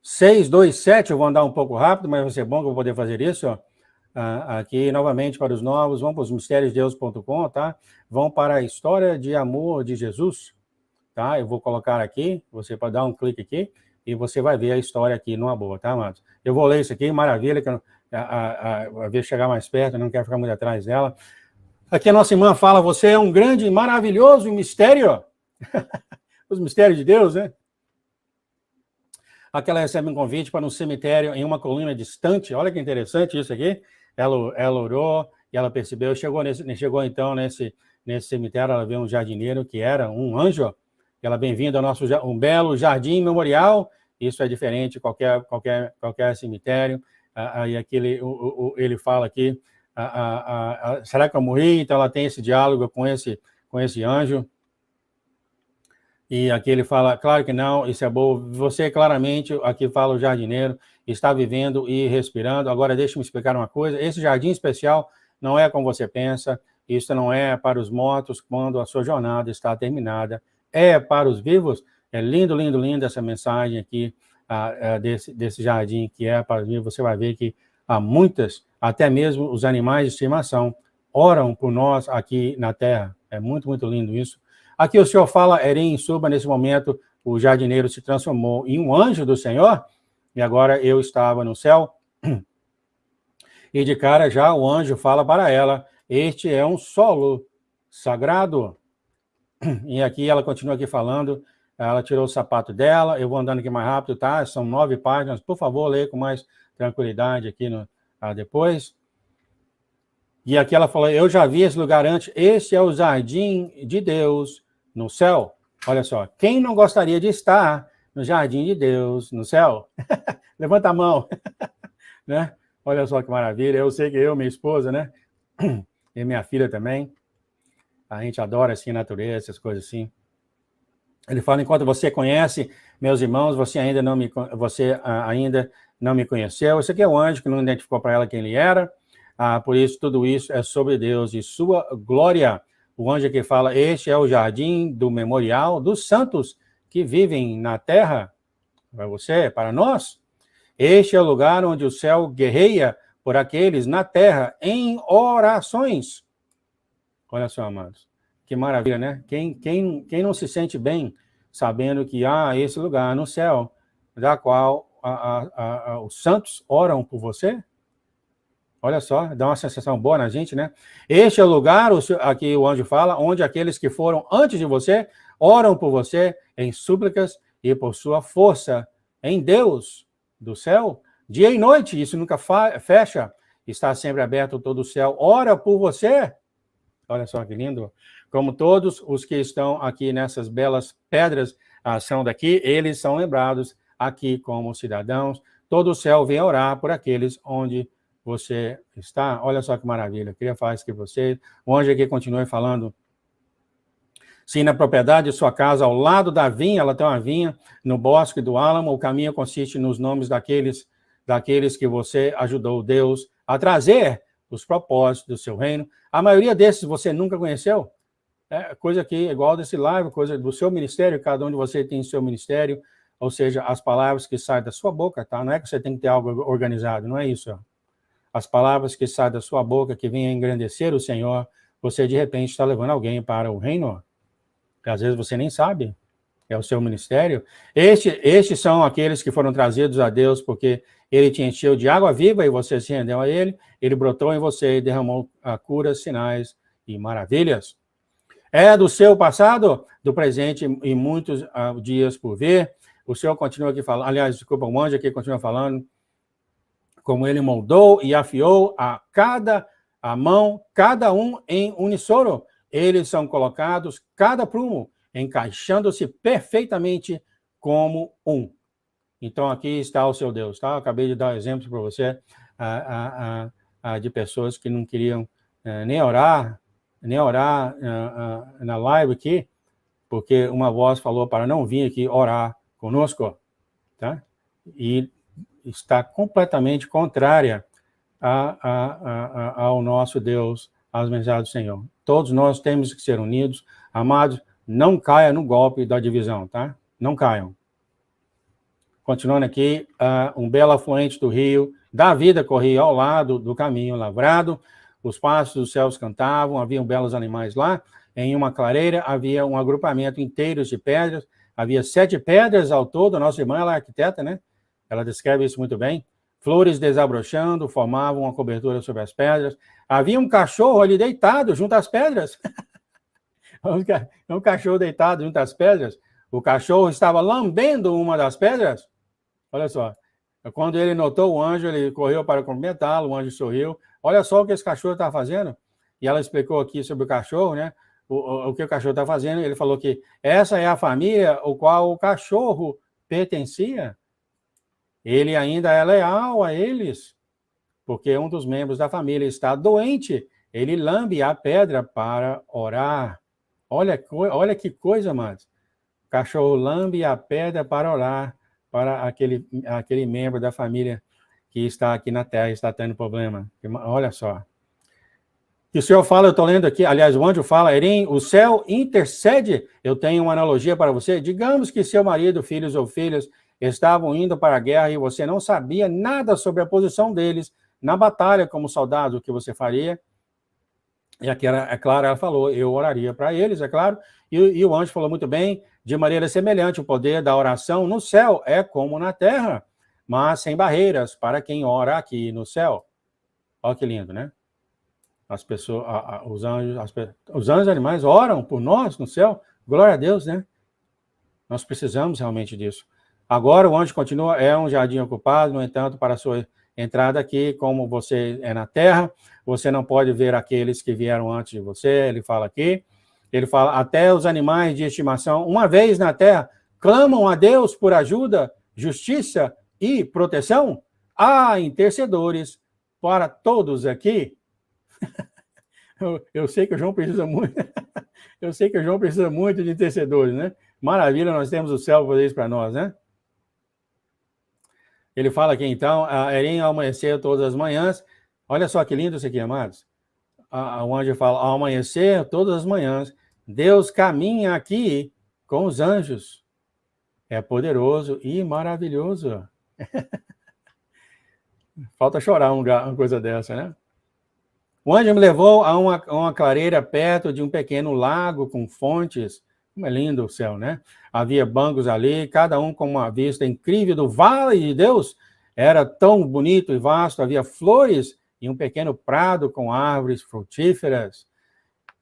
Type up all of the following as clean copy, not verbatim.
627, eu vou andar um pouco rápido, mas vai ser bom que eu vou poder fazer isso, ó. Aqui, novamente, para os novos, vão para os mistériosdeus.com, tá? Vão para a história de amor de Jesus, tá? Eu vou colocar aqui, você pode dar um clique aqui, e você vai ver a história aqui numa boa, tá, amados? Eu vou ler isso aqui, maravilha, que a ver chegar mais perto, não quero ficar muito atrás dela. Aqui a nossa irmã fala, você é um grande e maravilhoso mistério. Os mistérios de Deus, né? Aqui ela recebe um convite para um cemitério em uma colina distante. Olha que interessante isso aqui. Ela orou e ela percebeu, chegou então nesse cemitério, ela vê um jardineiro que era um anjo. Ela, bem-vinda ao nosso um belo jardim memorial. Isso é diferente de qualquer cemitério. E aqui ele fala aqui, será que eu morri? Então ela tem esse diálogo com esse anjo. E aqui ele fala, claro que não, isso é bom. Você claramente, aqui fala o jardineiro, está vivendo e respirando. Agora deixa-me explicar uma coisa, esse jardim especial não é como você pensa, isso não é para os mortos quando a sua jornada está terminada, é para os vivos. É lindo, lindo, lindo essa mensagem aqui desse jardim que é para os vivos. Você vai ver que há muitas, até mesmo os animais de estimação, oram por nós aqui na Terra. É muito, muito lindo isso. Aqui o Senhor fala, Erim, suba, nesse momento o jardineiro se transformou em um anjo do Senhor, e agora eu estava no céu, e de cara já o anjo fala para ela, este é um solo sagrado. E aqui ela continua aqui falando, ela tirou o sapato dela, eu vou andando aqui mais rápido, tá? São 9 páginas, por favor, leia com mais tranquilidade aqui depois. E aqui ela falou, eu já vi esse lugar antes, esse é o jardim de Deus no céu. Olha só, quem não gostaria de estar no jardim de Deus no céu? Levanta a mão. Né? Olha só que maravilha, eu sei que eu, minha esposa, né? E minha filha também, a gente adora assim a natureza, essas coisas assim. Ele fala, enquanto você conhece, meus irmãos, você ainda não me conheceu. Esse aqui é o anjo que não identificou para ela quem ele era. Por isso, tudo isso é sobre Deus e sua glória. O anjo aqui fala, este é o jardim do memorial dos santos que vivem na terra. Para você, para nós. Este é o lugar onde o céu guerreia por aqueles na terra em orações. Olha só, amados. Que maravilha, né? Quem não se sente bem sabendo que há esse lugar no céu, da qual os santos oram por você? Olha só, dá uma sensação boa na gente, né? Este é o lugar, aqui o anjo fala, onde aqueles que foram antes de você oram por você em súplicas e por sua força em Deus do céu, dia e noite, isso nunca fecha, está sempre aberto todo o céu, ora por você. Olha só que lindo. Como todos os que estão aqui nessas belas pedras são daqui, eles são lembrados aqui como cidadãos. Todo o céu vem orar por aqueles onde você está. Olha só que maravilha. Eu queria falar isso com você. O anjo aqui continua falando. Se na propriedade de sua casa, ao lado da vinha, ela tem uma vinha, no bosque do álamo, o caminho consiste nos nomes daqueles que você ajudou Deus a trazer os propósitos do seu reino. A maioria desses você nunca conheceu. Coisa que igual desse live, coisa do seu ministério, cada um de você tem seu ministério, ou seja, as palavras que saem da sua boca, tá? Não é que você tem que ter algo organizado, não é isso. Ó. As palavras que saem da sua boca, que vêm a engrandecer o Senhor, você de repente está levando alguém para o reino, que às vezes você nem sabe, é o seu ministério. Estes são aqueles que foram trazidos a Deus porque ele te encheu de água viva e você se rendeu a ele brotou em você e derramou curas, sinais e maravilhas. É do seu passado, do presente e muitos dias por vir. O Senhor continua aqui falando, aliás, desculpa, o anjo aqui continua falando, como ele moldou e afiou a mão, cada um em uníssono. Eles são colocados, cada prumo, encaixando-se perfeitamente como um. Então, aqui está o seu Deus, tá? Eu acabei de dar exemplos para você de pessoas que não queriam nem orar na live aqui, porque uma voz falou para não vir aqui orar conosco, tá? E está completamente contrária ao nosso Deus, às mensagens do Senhor. Todos nós temos que ser unidos. Amados, não caia no golpe da divisão, tá? não caiam. Continuando aqui, um belo afluente do rio, da vida corria ao lado do caminho lavrado, os pássaros dos céus cantavam, haviam belos animais lá, em uma clareira havia um agrupamento inteiro de pedras, havia 7 pedras ao todo, a nossa irmã ela é arquiteta, né? Ela descreve isso muito bem. Flores desabrochando, formavam uma cobertura sobre as pedras. Havia um cachorro ali deitado junto às pedras. Um cachorro deitado junto às pedras. O cachorro estava lambendo uma das pedras. Olha só. Quando ele notou o anjo, ele correu para cumprimentá-lo, o anjo sorriu. Olha só o que esse cachorro está fazendo. E ela explicou aqui sobre o cachorro, né? O que o cachorro está fazendo. Ele falou que essa é a família ao qual o cachorro pertencia. Ele ainda é leal a eles, porque um dos membros da família está doente. Ele lambe a pedra para orar. Olha que coisa, amados. O cachorro lambe a pedra para orar para aquele membro da família que está aqui na terra, está tendo problema. Olha só. E o Senhor fala, eu estou lendo aqui, aliás, o anjo fala, Erim, o céu intercede. Eu tenho uma analogia para você. Digamos que seu marido, filhos ou filhas, estavam indo para a guerra e você não sabia nada sobre a posição deles na batalha como soldado, o que você faria. E aqui, é claro, ela falou, eu oraria para eles, é claro. E o anjo falou muito bem, de maneira semelhante, o poder da oração no céu é como na terra, mas sem barreiras para quem ora aqui no céu. Olha que lindo, né? As pessoas, os anjos animais oram por nós no céu. Glória a Deus, né? Nós precisamos realmente disso. Agora o anjo continua, é um jardim ocupado, no entanto, para a sua entrada aqui, como você é na terra, você não pode ver aqueles que vieram antes de você, ele fala aqui. Ele fala, até os animais de estimação, uma vez na terra, clamam a Deus por ajuda, justiça e proteção. Há intercedores para todos aqui. Eu sei que o João precisa muito. Eu sei que o João precisa muito de intercedores, né? Maravilha, nós temos o céu para fazer isso para nós, né? Ele fala aqui, então, Erim ao amanhecer todas as manhãs. Olha só que lindo isso aqui, amados. O anjo fala, ao amanhecer todas as manhãs, Deus caminha aqui com os anjos. É poderoso e maravilhoso. Falta chorar uma coisa dessa, né? O anjo me levou a uma clareira perto de um pequeno lago com fontes. Como é lindo o céu, né? Havia bancos ali, cada um com uma vista incrível do vale de Deus. Era tão bonito e vasto, havia flores e um pequeno prado com árvores frutíferas.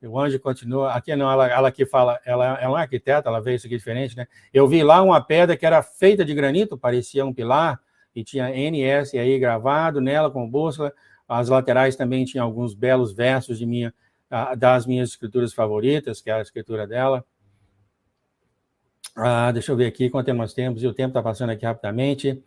O anjo continua, aqui não, ela aqui fala, ela é uma arquiteta, ela vê isso aqui diferente, né? Eu vi lá uma pedra que era feita de granito, parecia um pilar, e tinha NS aí gravado nela com bússola. As laterais também tinham alguns belos versos das minhas escrituras favoritas, que é a escritura dela. Deixa eu ver aqui quanto tempo nós temos, e o tempo está passando aqui rapidamente.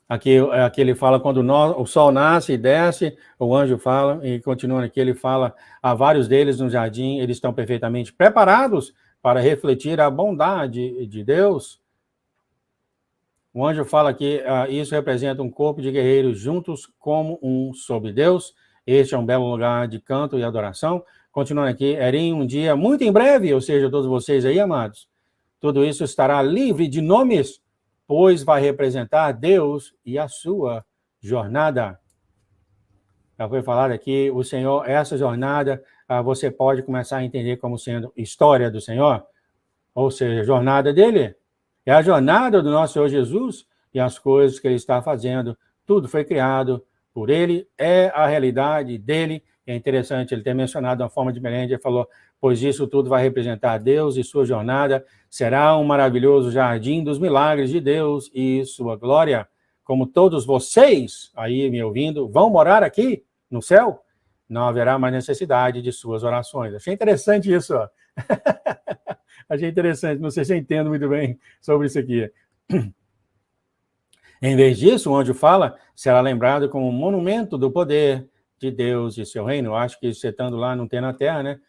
Aqui ele fala, quando o sol nasce e desce, o anjo fala, e continuando aqui, ele fala, há vários deles no jardim, eles estão perfeitamente preparados para refletir a bondade de Deus. O anjo fala que isso representa um corpo de guerreiros juntos como um sob Deus. Este é um belo lugar de canto e adoração. Continuando aqui, Erim, um dia muito em breve, ou seja, todos vocês aí, amados, tudo isso estará livre de nomes, pois vai representar Deus e a sua jornada. Já foi falado aqui, o Senhor, essa jornada, você pode começar a entender como sendo história do Senhor, ou seja, jornada dele. É a jornada do nosso Senhor Jesus e as coisas que ele está fazendo. Tudo foi criado por ele, é a realidade dele. É interessante ele ter mencionado uma forma diferente. Ele falou, pois isso tudo vai representar Deus e sua jornada. Será um maravilhoso jardim dos milagres de Deus e sua glória. Como todos vocês, aí me ouvindo, vão morar aqui no céu, não haverá mais necessidade de suas orações. Achei interessante isso, ó. Achei interessante, não sei se eu entendo muito bem sobre isso aqui. Em vez disso, o anjo fala, será lembrado como um monumento do poder de Deus e seu reino. Eu acho que você estando lá não tem na terra, né?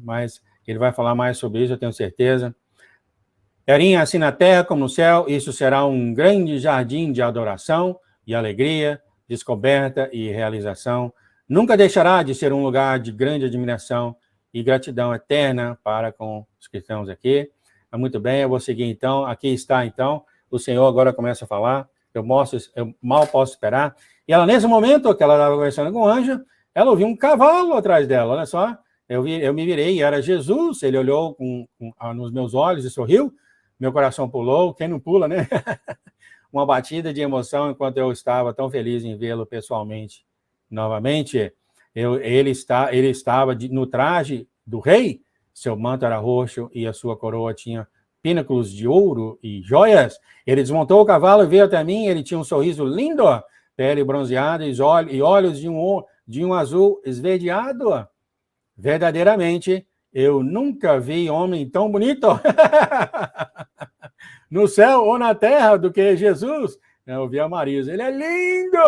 Mas ele vai falar mais sobre isso, eu tenho certeza. Erim, assim na terra como no céu, isso será um grande jardim de adoração e alegria, descoberta e realização. Nunca deixará de ser um lugar de grande admiração e gratidão eterna para com os cristãos aqui. Muito bem, eu vou seguir então. Aqui está então, o Senhor agora começa a falar. Eu mal posso esperar. E ela, nesse momento que ela estava conversando com o anjo, ela ouviu um cavalo atrás dela, olha só. Eu me virei e era Jesus. Ele olhou nos meus olhos e sorriu. Meu coração pulou. Quem não pula, né? Uma batida de emoção enquanto eu estava tão feliz em vê-lo pessoalmente. Novamente, ele estava no traje do rei. Seu manto era roxo e a sua coroa tinha pínculos de ouro e joias. Ele desmontou o cavalo e veio até mim. Ele tinha um sorriso lindo, pele bronzeada e olhos de um azul esverdeado. Verdadeiramente, eu nunca vi homem tão bonito no céu ou na terra do que Jesus. Eu vi a Marisa. Ele é lindo!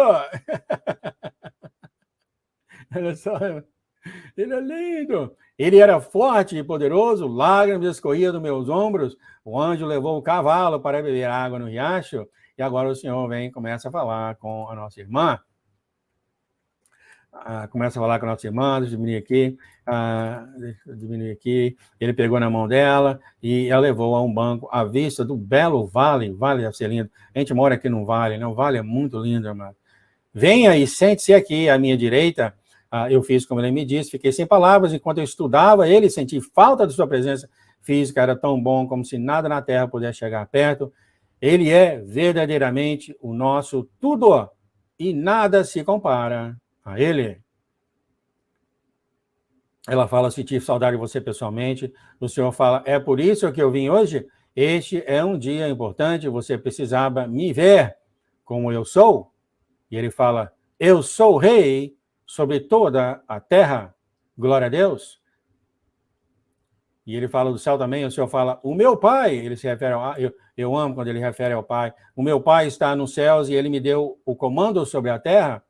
Olha só, ele é lindo. Ele era forte e poderoso, lágrimas escorriam dos meus ombros. O anjo levou o cavalo para beber água no riacho. E agora o Senhor vem e começa a falar com a nossa irmã. Começa a falar com a nossa irmã, deixa eu diminuir aqui. Ele pegou na mão dela e ela levou a um banco à vista do belo vale. Vale deve ser lindo. A gente mora aqui num vale, né? O vale é muito lindo, irmão. Venha e sente-se aqui à minha direita. Eu fiz como ele me disse, fiquei sem palavras enquanto eu estudava ele, senti falta de sua presença física, era tão bom como se nada na terra pudesse chegar perto. Ele é verdadeiramente o nosso tudo e nada se compara a ele. Ela fala, senti saudade de você pessoalmente. O Senhor fala, é por isso que eu vim hoje? Este é um dia importante, você precisava me ver como eu sou. E ele fala, eu sou rei sobre toda a terra. Glória a Deus. E ele fala do céu também, o Senhor fala, o meu Pai, ele se refere ao... Eu amo quando ele refere ao Pai. O meu Pai está nos céus e ele me deu o comando sobre a terra.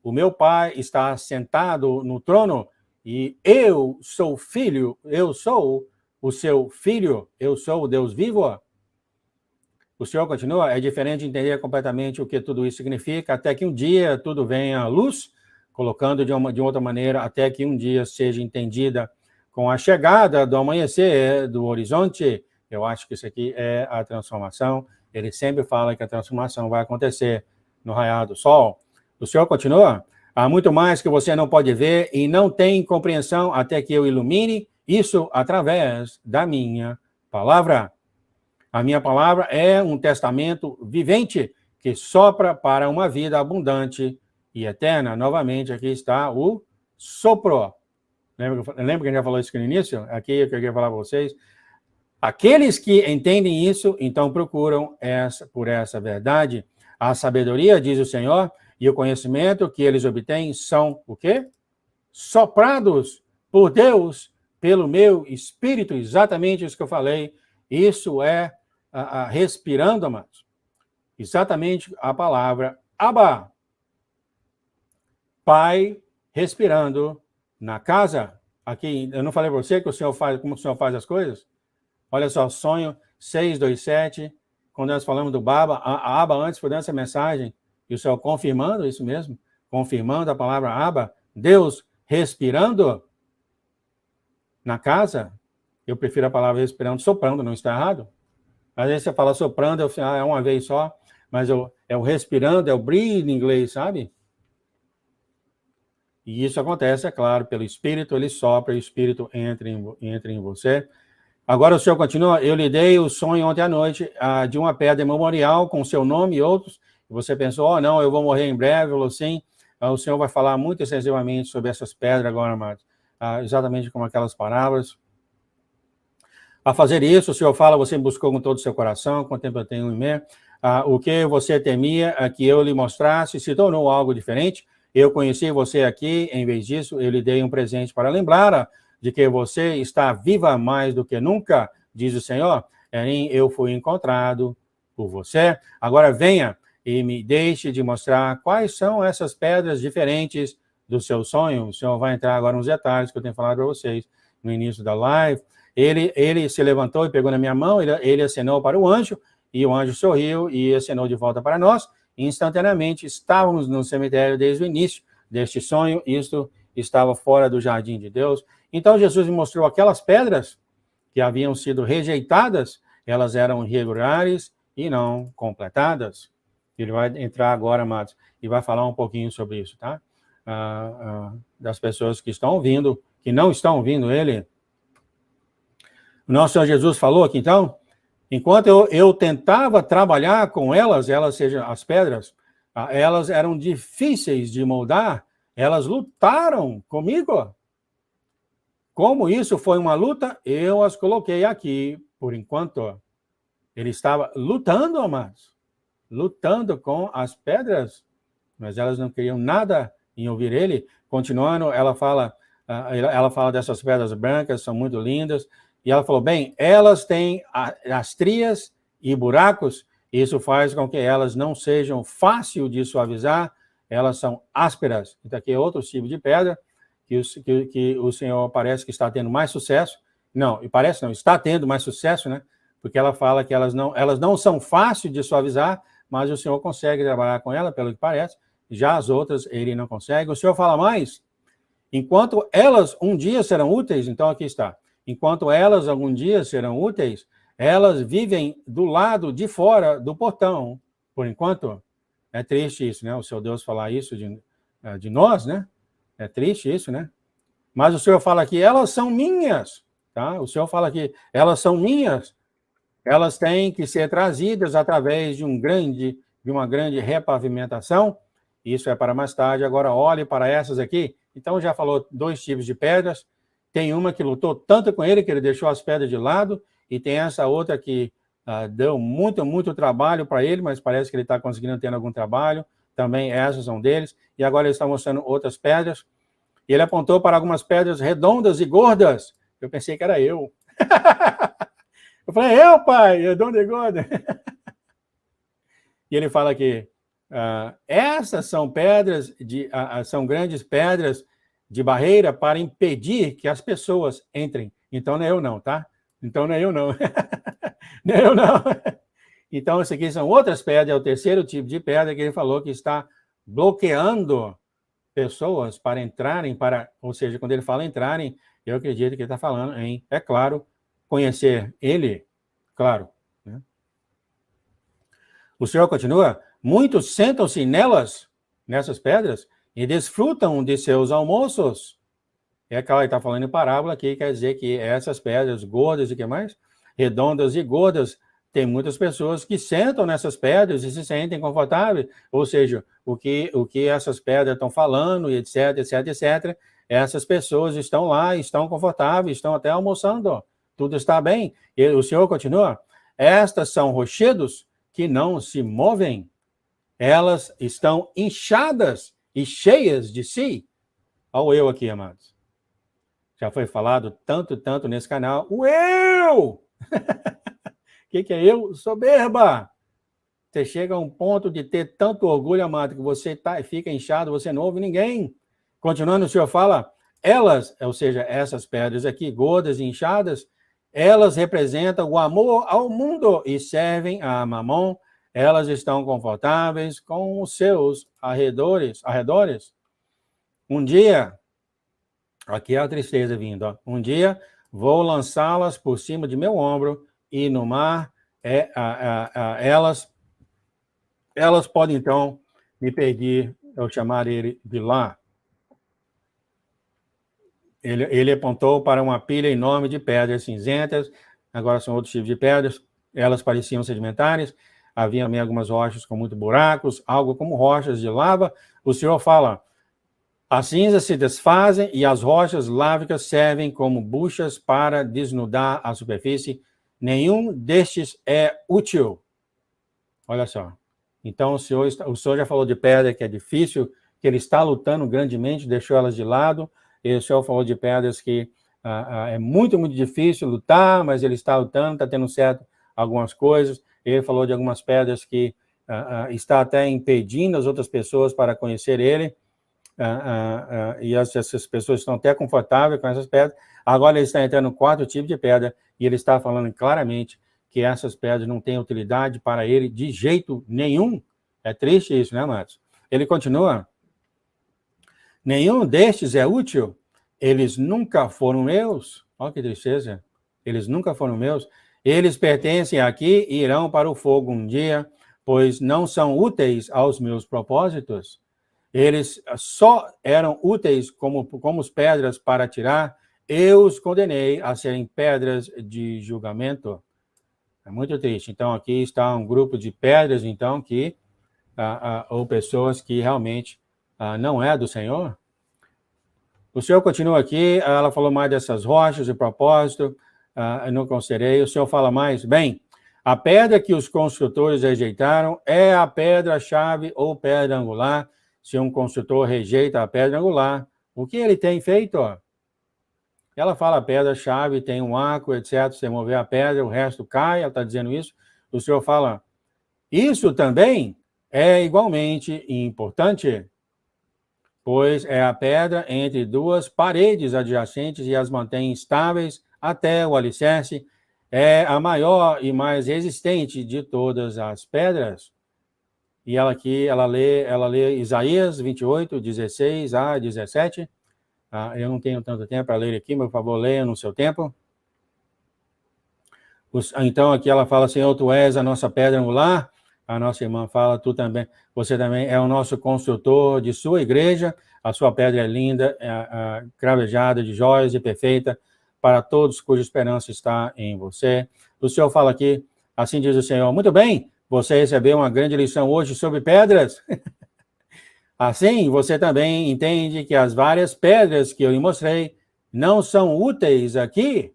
O meu Pai está sentado no trono e eu sou filho, eu sou o seu filho, eu sou o Deus vivo. O Senhor continua, é diferente entender completamente o que tudo isso significa, até que um dia tudo venha à luz, colocando de outra maneira, até que um dia seja entendida com a chegada do amanhecer, do horizonte. Eu acho que isso aqui é a transformação. Ele sempre fala que a transformação vai acontecer no raiar do sol. O Senhor continua, há muito mais que você não pode ver e não tem compreensão até que eu ilumine isso através da minha palavra. A minha palavra é um testamento vivente que sopra para uma vida abundante e eterna. Novamente, aqui está o sopro. Lembra que a gente já falou isso aqui no início? Aqui eu queria falar para vocês. Aqueles que entendem isso, então procuram por essa verdade. A sabedoria, diz o Senhor, e o conhecimento que eles obtêm são o quê? Soprados por Deus, pelo meu Espírito. Exatamente isso que eu falei. Isso é respirando, amados. Exatamente a palavra Abba. Pai respirando na casa. Aqui, eu não falei para você que o Senhor faz, como o Senhor faz as coisas? Olha só, sonho 627, quando nós falamos do Baba, a Abba antes foi essa mensagem, e o Senhor confirmando isso mesmo, confirmando a palavra Abba, Deus respirando na casa. Eu prefiro a palavra respirando, soprando, não está errado. Às vezes você fala soprando, é uma vez só, mas é o respirando, é o breathe em inglês, sabe? E isso acontece, é claro, pelo Espírito, ele sopra e o Espírito entra em você. Agora o Senhor continua, eu lhe dei o sonho ontem à noite de uma pedra memorial com seu nome e outros. Você pensou, não, eu vou morrer em breve, falou sim. O Senhor vai falar muito extensivamente sobre essas pedras agora, amados. Exatamente como aquelas palavras. A fazer isso, o Senhor fala, você me buscou com todo o seu coração, quanto tempo eu tenho em mim. O que você temia que eu lhe mostrasse se tornou algo diferente. Eu conheci você aqui, em vez disso, eu lhe dei um presente para lembrar de que você está viva mais do que nunca, diz o Senhor. Eu fui encontrado por você. Agora venha e me deixe de mostrar quais são essas pedras diferentes do seu sonho. O Senhor vai entrar agora nos detalhes que eu tenho falado para vocês no início da live. Ele se levantou e pegou na minha mão, ele acenou para o anjo, e o anjo sorriu e acenou de volta para nós. Instantaneamente, estávamos no cemitério desde o início deste sonho. Isto estava fora do jardim de Deus. Então Jesus mostrou aquelas pedras que haviam sido rejeitadas, elas eram irregulares e não completadas. Ele vai entrar agora, amados, e vai falar um pouquinho sobre isso, tá? Das pessoas que estão ouvindo, que não estão ouvindo ele. O nosso Senhor Jesus falou aqui, então, enquanto eu tentava trabalhar com elas sejam as pedras, elas eram difíceis de moldar, elas lutaram comigo. Como isso foi uma luta, eu as coloquei aqui, por enquanto. Ele estava lutando, amados, lutando com as pedras, mas elas não queriam nada em ouvir ele. Continuando, ela fala dessas pedras brancas, são muito lindas, e ela falou, bem, elas têm as trias e buracos, isso faz com que elas não sejam fácil de suavizar, elas são ásperas. Então aqui é outro tipo de pedra, que o Senhor parece que está tendo mais sucesso. Não, está tendo mais sucesso, né? Porque ela fala que elas não são fáceis de suavizar, mas o Senhor consegue trabalhar com ela, pelo que parece. Já as outras, ele não consegue. O Senhor fala mais, enquanto elas um dia serão úteis, então aqui está, enquanto elas algum dia serão úteis, elas vivem do lado de fora do portão, por enquanto. É triste isso, né? O seu Deus falar isso de nós, né? É triste isso, né? Mas o Senhor fala aqui, elas são minhas, tá? O Senhor fala aqui, elas são minhas, elas têm que ser trazidas através de uma grande repavimentação. Isso é para mais tarde. Agora olhe para essas aqui. Então já falou 2 tipos de pedras. Tem uma que lutou tanto com ele que ele deixou as pedras de lado, e tem essa outra que deu muito trabalho para ele, mas parece que ele está conseguindo ter algum trabalho. Também essas são deles. E agora ele está mostrando outras pedras. E ele apontou para algumas pedras redondas e gordas. Eu pensei que era eu. Eu falei, pai, redonda e gorda. E ele fala que essas são pedras, são grandes pedras de barreira para impedir que as pessoas entrem. Então não é eu não, tá? Então não é eu não. Não é eu não. Então, isso aqui são outras pedras, é o terceiro tipo de pedra que ele falou que está bloqueando pessoas para entrarem, ou seja, quando ele fala entrarem, eu acredito que ele está falando em, é claro, conhecer ele, claro. Né? O Senhor continua, muitos sentam-se nessas pedras, e desfrutam de seus almoços. É claro, ele está falando em parábola aqui, quer dizer que essas pedras gordas e que mais? Redondas e gordas, tem muitas pessoas que sentam nessas pedras e se sentem confortáveis, ou seja, o que essas pedras estão falando, etc, essas pessoas estão lá, estão confortáveis, estão até almoçando, tudo está bem. E o Senhor continua, estas são rochedos que não se movem, elas estão inchadas e cheias de si. Olha o eu aqui, amados. Já foi falado tanto nesse canal, o eu! O que é eu? Soberba! Você chega a um ponto de ter tanto orgulho, amado, que você fica inchado, você não ouve ninguém. Continuando, o Senhor fala, elas, ou seja, essas pedras aqui, gordas e inchadas, elas representam o amor ao mundo e servem a Mamon. Elas estão confortáveis com os seus arredores. Um dia, aqui é a tristeza vindo, ó. Um dia vou lançá-las por cima de meu ombro e no mar, elas podem, então, me pedir, eu chamar ele de lá. Ele apontou para uma pilha enorme de pedras cinzentas, agora são outros tipos de pedras, elas pareciam sedimentares, havia também algumas rochas com muitos buracos, algo como rochas de lava. O Senhor fala, as cinzas se desfazem e as rochas lávicas servem como buchas para desnudar a superfície. Nenhum destes é útil. Olha só. Então, o senhor já falou de pedra que é difícil, que ele está lutando grandemente, deixou elas de lado. E o senhor falou de pedras que é muito difícil lutar, mas ele está lutando, está tendo certo algumas coisas. Ele falou de algumas pedras que está até impedindo as outras pessoas para conhecer ele. E essas pessoas estão até confortáveis com essas pedras. Agora ele está entrando no 4º tipo de pedra e ele está falando claramente que essas pedras não têm utilidade para ele de jeito nenhum. É triste isso, né, amados? Ele continua. Nenhum destes é útil. Eles nunca foram meus. Olha que tristeza. Eles nunca foram meus. Eles pertencem aqui e irão para o fogo um dia, pois não são úteis aos meus propósitos. Eles só eram úteis como pedras para tirar. Eu os condenei a serem pedras de julgamento. É muito triste. Então, aqui está um grupo de pedras, então, que ou pessoas que realmente não é do Senhor. O Senhor continua aqui, ela falou mais dessas rochas de propósito, eu não considerei. O Senhor fala mais, bem, a pedra que os construtores rejeitaram é a pedra-chave ou pedra angular. Se um construtor rejeita a pedra angular, o que ele tem feito? Ela fala pedra-chave, tem um arco, etc. Você mover a pedra, o resto cai, ela está dizendo isso. O Senhor fala, isso também é igualmente importante, pois é a pedra entre duas paredes adjacentes e as mantém estáveis até o alicerce. É a maior e mais resistente de todas as pedras. E ela aqui, ela lê Isaías 28, 16 a 17. Eu não tenho tanto tempo para ler aqui, mas, por favor, leia no seu tempo. Então, aqui ela fala, Senhor, tu és a nossa pedra angular. A nossa irmã fala, você também é o nosso construtor de sua igreja. A sua pedra é linda, cravejada de joias e perfeita para todos cuja esperança está em você. O Senhor fala aqui, assim diz o Senhor, muito bem, você recebeu uma grande lição hoje sobre pedras. Assim, você também entende que as várias pedras que eu lhe mostrei não são úteis aqui.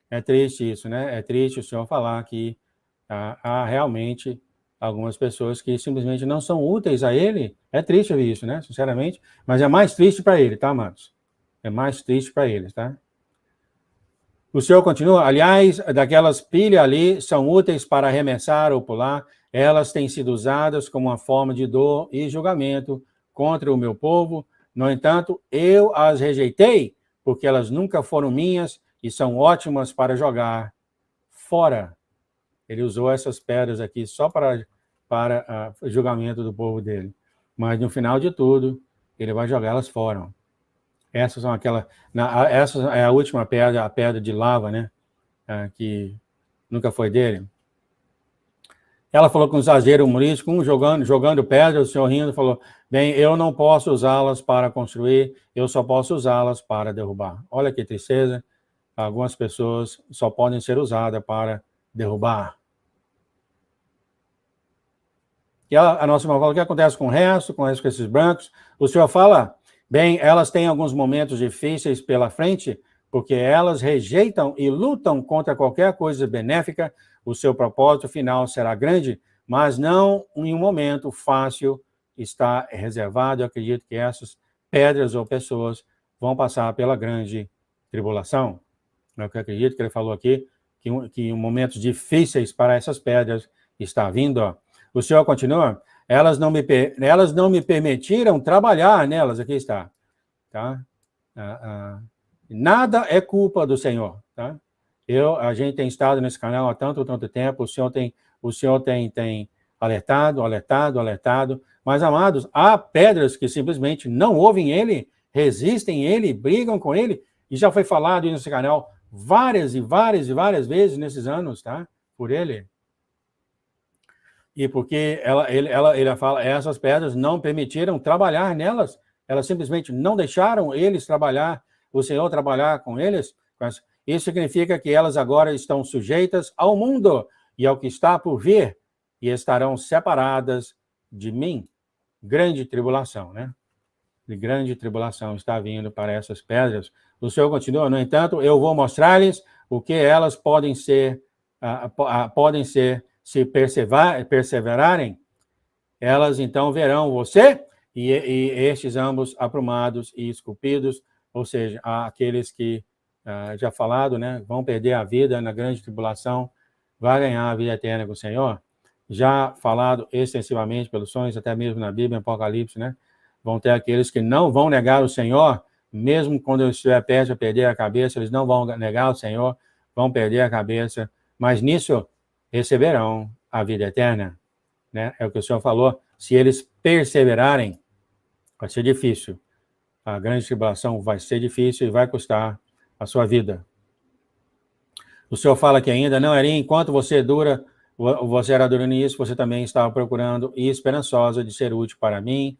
É triste isso, né? É triste o Senhor falar que há realmente algumas pessoas que simplesmente não são úteis a ele. É triste ouvir isso, né? Sinceramente. Mas é mais triste para ele, tá, amados? É mais triste para eles, tá? O Senhor continua, aliás, daquelas pilhas ali são úteis para arremessar ou pular. Elas têm sido usadas como uma forma de dor e julgamento contra o meu povo. No entanto, eu as rejeitei, porque elas nunca foram minhas e são ótimas para jogar fora. Ele usou essas pedras aqui só para julgamento do povo dele. Mas no final de tudo, ele vai jogá-las fora. Essas são essa é a última pedra, a pedra de lava, né? Que nunca foi dele. Ela falou com o exagero humorístico, jogando pedra, o Senhor rindo falou, bem, eu não posso usá-las para construir, eu só posso usá-las para derrubar. Olha que tristeza, algumas pessoas só podem ser usadas para derrubar. E a nossa irmã fala, o que acontece com o resto, com esses brancos? O Senhor fala, bem, elas têm alguns momentos difíceis pela frente, porque elas rejeitam e lutam contra qualquer coisa benéfica. O seu propósito final será grande, mas não em um momento fácil está reservado. Eu acredito que essas pedras ou pessoas vão passar pela grande tribulação. Eu acredito que ele falou aqui que momentos difíceis para essas pedras está vindo. O Senhor continua, elas não me permitiram trabalhar nelas, aqui está, tá? Nada é culpa do Senhor, tá? A gente tem estado nesse canal há tanto tempo, o Senhor tem alertado, mas, amados, há pedras que simplesmente não ouvem ele, resistem ele, brigam com ele, e já foi falado nesse canal várias e várias vezes nesses anos, tá? Por ele. E porque ele fala, essas pedras não permitiram trabalhar nelas, elas simplesmente não deixaram eles trabalhar, o Senhor trabalhar com eles. Isso significa que elas agora estão sujeitas ao mundo e ao que está por vir, e estarão separadas de mim. Grande tribulação, né? De grande tribulação está vindo para essas pedras. O Senhor continua, no entanto, eu vou mostrar-lhes o que elas podem ser, se perseverarem, elas então verão você e estes ambos aprumados e esculpidos, ou seja, aqueles que, já falado, né, vão perder a vida na grande tribulação, vai ganhar a vida eterna com o Senhor. Já falado extensivamente pelos sonhos, até mesmo na Bíblia, em Apocalipse, né? Vão ter aqueles que não vão negar o Senhor, mesmo quando eu estiver perto de perder a cabeça, eles não vão negar o Senhor, vão perder a cabeça, mas nisso receberão a vida eterna, né? É o que o Senhor falou, se eles perseverarem. Vai ser difícil. A grande tribulação vai ser difícil e vai custar a sua vida. O Senhor fala que ainda, não, Eri, enquanto você era duro nisso, você também estava procurando e esperançosa de ser útil para mim.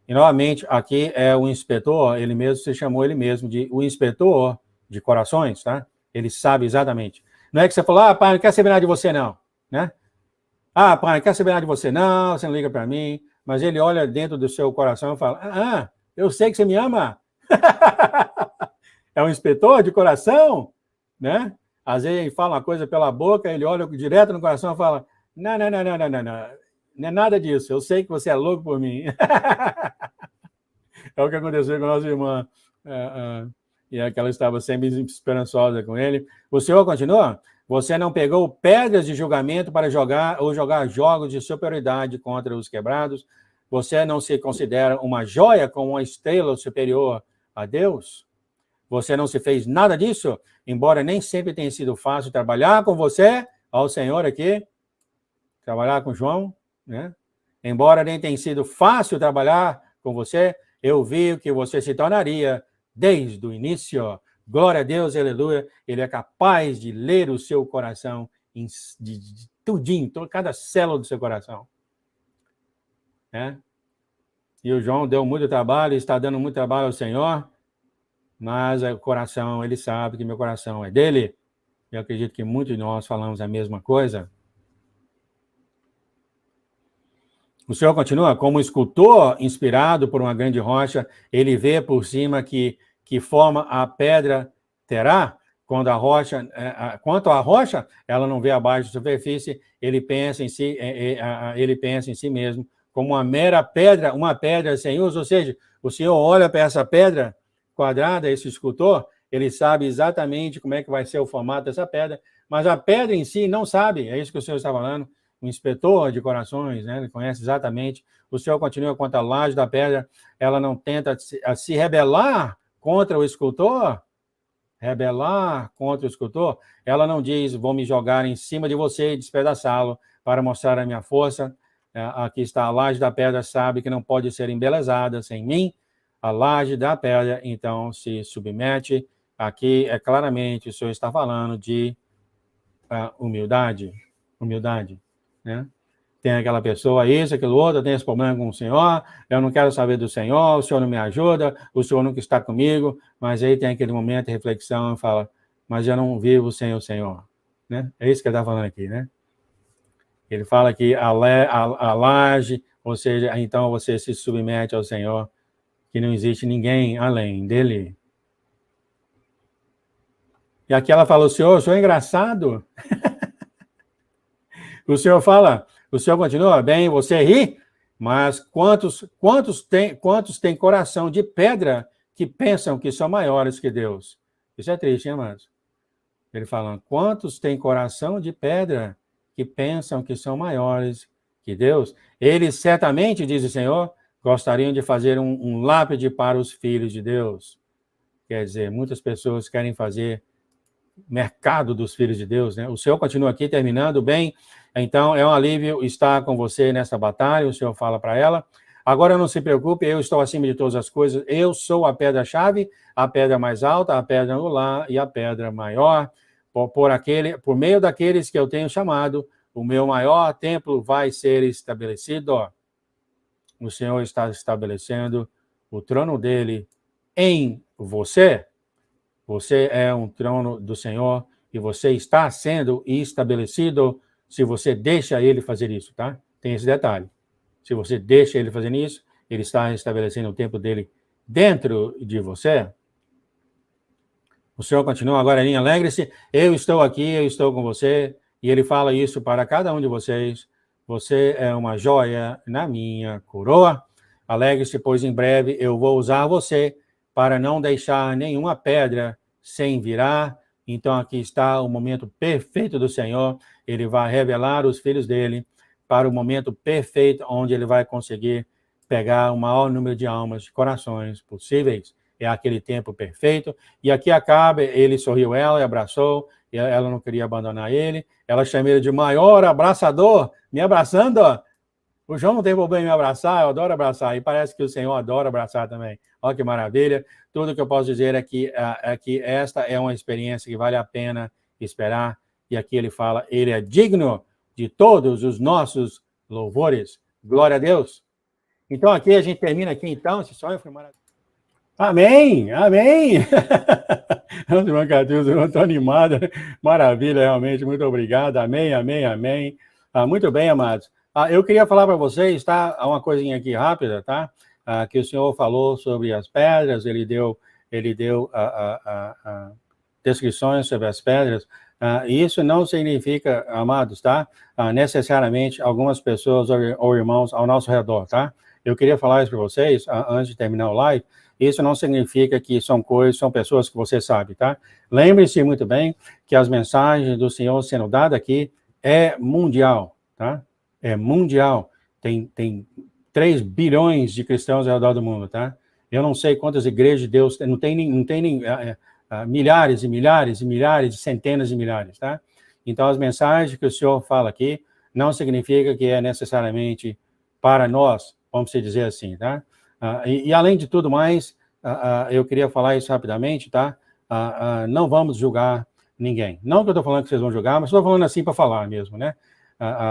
E, novamente, aqui é o inspetor, ele mesmo se chamou ele mesmo de o inspetor de corações, tá? Ele sabe exatamente. Não é que você falou, pai, não quero saber nada de você, não, né? Pai, não quero saber nada de você, não, você não liga para mim. Mas ele olha dentro do seu coração e fala, eu sei que você me ama. É um inspetor de coração, né? Às vezes ele fala uma coisa pela boca, ele olha direto no coração e fala, não, não é nada disso, eu sei que você é louco por mim. É o que aconteceu com a nossa irmã. E é que ela estava sempre esperançosa com ele. O Senhor continua, você não pegou pedras de julgamento para jogar jogos de superioridade contra os quebrados, você não se considera uma joia com uma estrela superior a Deus? Você não se fez nada disso? Embora nem sempre tenha sido fácil trabalhar com você, ao Senhor aqui, trabalhar com João, né? Embora nem tenha sido fácil trabalhar com você, eu vi que você se tornaria desde o início. Glória a Deus, aleluia. Ele é capaz de ler o seu coração, de tudinho, cada célula do seu coração. Né? E o João deu muito trabalho, está dando muito trabalho ao Senhor, mas o coração, ele sabe que meu coração é dele. Eu acredito que muitos de nós falamos a mesma coisa. O Senhor continua, como escultor inspirado por uma grande rocha, ele vê por cima que forma a pedra terá. Quanto à rocha, ela não vê abaixo da superfície, ele pensa em si mesmo como uma mera pedra, uma pedra sem uso. Ou seja, o Senhor olha para essa pedra quadrada, esse escultor, ele sabe exatamente como é que vai ser o formato dessa pedra, mas a pedra em si não sabe, é isso que o Senhor está falando, um inspetor de corações, né? Ele conhece exatamente. O Senhor continua quanto à laje da pedra, ela não tenta se rebelar contra o escultor, ela não diz, vou me jogar em cima de você e despedaçá-lo para mostrar a minha força. Aqui está a laje da pedra, sabe que não pode ser embelezada sem mim. A laje da pedra, então, se submete. Aqui, claramente, o Senhor está falando de humildade, né? Tem aquela pessoa, isso, aquilo outro, tem esse problema com o Senhor, eu não quero saber do Senhor, o Senhor não me ajuda, o Senhor nunca está comigo, mas aí tem aquele momento de reflexão e fala, mas eu não vivo sem o Senhor, né? É isso que ele está falando aqui, né? Ele fala que a laje, ou seja, então você se submete ao Senhor, que não existe ninguém além dele. E aqui ela fala, o Senhor é engraçado. O Senhor continua, bem, você ri, mas quantos têm coração de pedra que pensam que são maiores que Deus? Isso é triste, hein, amados? Ele fala, quantos têm coração de pedra que pensam que são maiores que Deus? Eles certamente, diz o Senhor, gostariam de fazer um lápide para os filhos de Deus. Quer dizer, muitas pessoas querem fazer mercado dos filhos de Deus, né? O Senhor continua aqui, terminando bem. Então, é um alívio estar com você nessa batalha, o Senhor fala para ela. Agora não se preocupe, eu estou acima de todas as coisas, eu sou a pedra-chave, a pedra mais alta, a pedra angular e a pedra maior. Por meio daqueles que eu tenho chamado, o meu maior templo vai ser estabelecido. O Senhor está estabelecendo o trono dele em você. Você é um trono do Senhor e você está sendo estabelecido se você deixa ele fazer isso, tá? Tem esse detalhe. Se você deixa ele fazer isso, ele está estabelecendo o tempo dele dentro de você. O Senhor continua agora, alegre-se, eu estou aqui, eu estou com você, e ele fala isso para cada um de vocês. Você é uma joia na minha coroa. Alegre-se, pois em breve eu vou usar você para não deixar nenhuma pedra sem virar. Então aqui está o momento perfeito do Senhor. Ele vai revelar os filhos dele para o momento perfeito onde ele vai conseguir pegar o maior número de almas, de corações possíveis. É aquele tempo perfeito. E aqui acaba, ele sorriu ela e abraçou, e ela não queria abandonar ele. Ela chama ele de maior abraçador, me abraçando. O João não tem problema em abraçar, eu adoro abraçar, e parece que o Senhor adora abraçar também. Olha que maravilha. Tudo que eu posso dizer é que esta é uma experiência que vale a pena esperar, e aqui ele fala, ele é digno de todos os nossos louvores. Glória a Deus. Então aqui a gente termina aqui, então, esse sonho foi maravilhoso. Amém, amém. Eu estou animada, maravilha, realmente, muito obrigado, amém, amém, amém. Muito bem, amados. Eu queria falar para vocês, tá? Uma coisinha aqui rápida, tá? Que o senhor falou sobre as pedras, ele deu descrições sobre as pedras. Isso não significa, amados, tá? Necessariamente algumas pessoas ou irmãos ao nosso redor, tá? Eu queria falar isso para vocês, antes de terminar o live. Isso não significa que são pessoas que você sabe, tá? Lembre-se muito bem que as mensagens do Senhor sendo dadas aqui é mundial, tá? É mundial. Tem 3 bilhões de cristãos ao redor do mundo, tá? Eu não sei quantas igrejas de Deus, não tem nem milhares e milhares e milhares, centenas de milhares, tá? Então, as mensagens que o Senhor fala aqui não significa que é necessariamente para nós, vamos dizer assim, tá? E além de tudo mais, eu queria falar isso rapidamente, tá? Não vamos julgar ninguém. Não que eu estou falando que vocês vão julgar, mas estou falando assim para falar mesmo, né?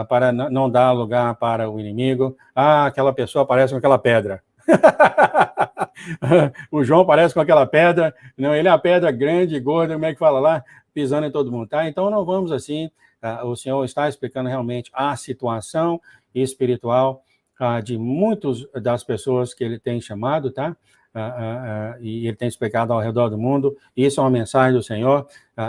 Para não dar lugar para o inimigo. Aquela pessoa parece com aquela pedra. O João parece com aquela pedra. Não, ele é uma pedra grande, gorda, como é que fala lá? Pisando em todo mundo, tá? Então não vamos assim. O Senhor está explicando realmente a situação espiritual de muitas das pessoas que ele tem chamado, tá? E ele tem explicado ao redor do mundo. Isso é uma mensagem do Senhor.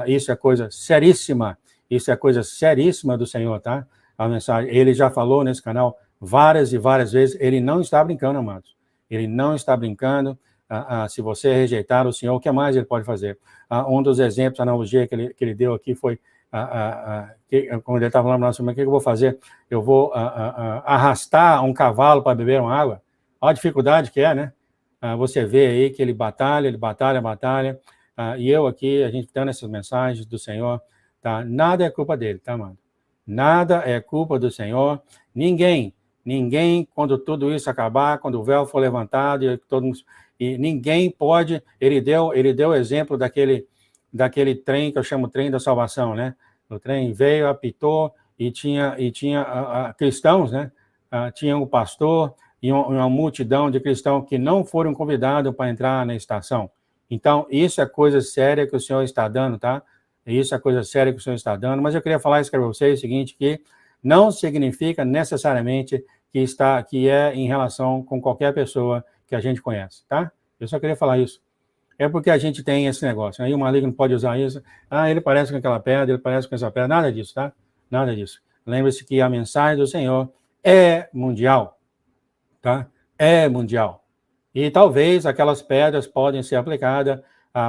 Isso é coisa seríssima. Isso é coisa seríssima do Senhor, tá? A mensagem. Ele já falou nesse canal várias e várias vezes. Ele não está brincando, amados. Ele não está brincando. Se você rejeitar o Senhor, o que mais ele pode fazer? Um dos exemplos, a analogia que ele deu aqui foi quando ele estava falando para nós, o que eu vou fazer? Eu vou arrastar um cavalo para beber uma água? Olha a dificuldade que é, né? Você vê aí que ele batalha, batalha. E eu aqui, a gente dando essas mensagens do Senhor, tá? Nada é culpa dele, tá, mano? Nada é culpa do Senhor. Ninguém, quando tudo isso acabar, quando o véu for levantado, e ninguém pode. Ele deu o exemplo daquele trem que eu chamo trem da salvação, né? O trem veio, apitou e tinha cristãos, né? Tinha um pastor e uma multidão de cristãos que não foram convidados para entrar na estação. Então, isso é coisa séria que o Senhor está dando, tá? Isso é coisa séria que o Senhor está dando. Mas eu queria falar isso para vocês, o seguinte, que não significa necessariamente que é em relação com qualquer pessoa que a gente conhece, tá? Eu só queria falar isso. É porque a gente tem esse negócio. Aí o maligno pode usar isso. Ele parece com aquela pedra, ele parece com essa pedra. Nada disso, tá? Nada disso. Lembre-se que a mensagem do Senhor é mundial, tá? É mundial. E talvez aquelas pedras podem ser aplicadas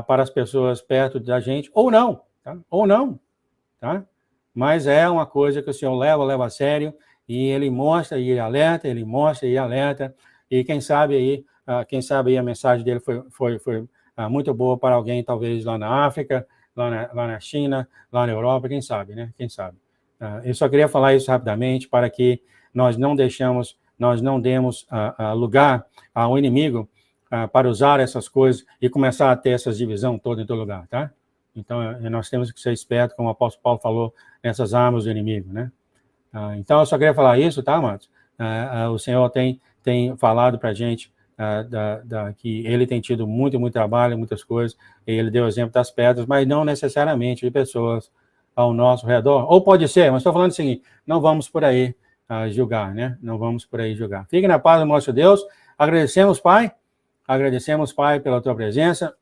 para as pessoas perto da gente, ou não, tá? Ou não, tá? Mas é uma coisa que o Senhor leva a sério, e ele mostra e ele alerta, e quem sabe aí a mensagem dele foi muito boa para alguém, talvez lá na África, lá na China, lá na Europa, quem sabe, né? Quem sabe. Eu só queria falar isso rapidamente para que nós não demos lugar ao inimigo para usar essas coisas e começar a ter essa divisão toda em todo lugar, tá? Então, nós temos que ser espertos, como o apóstolo Paulo falou, nessas armas do inimigo, né? Então, eu só queria falar isso, tá, amados? O Senhor tem falado para a gente que ele tem tido muito trabalho, muitas coisas, e ele deu o exemplo das pedras, mas não necessariamente de pessoas ao nosso redor. Ou pode ser, mas estou falando o seguinte, não vamos por aí julgar, né? Não vamos por aí julgar. Fique na paz do nosso Deus. Agradecemos, Pai, pela tua presença.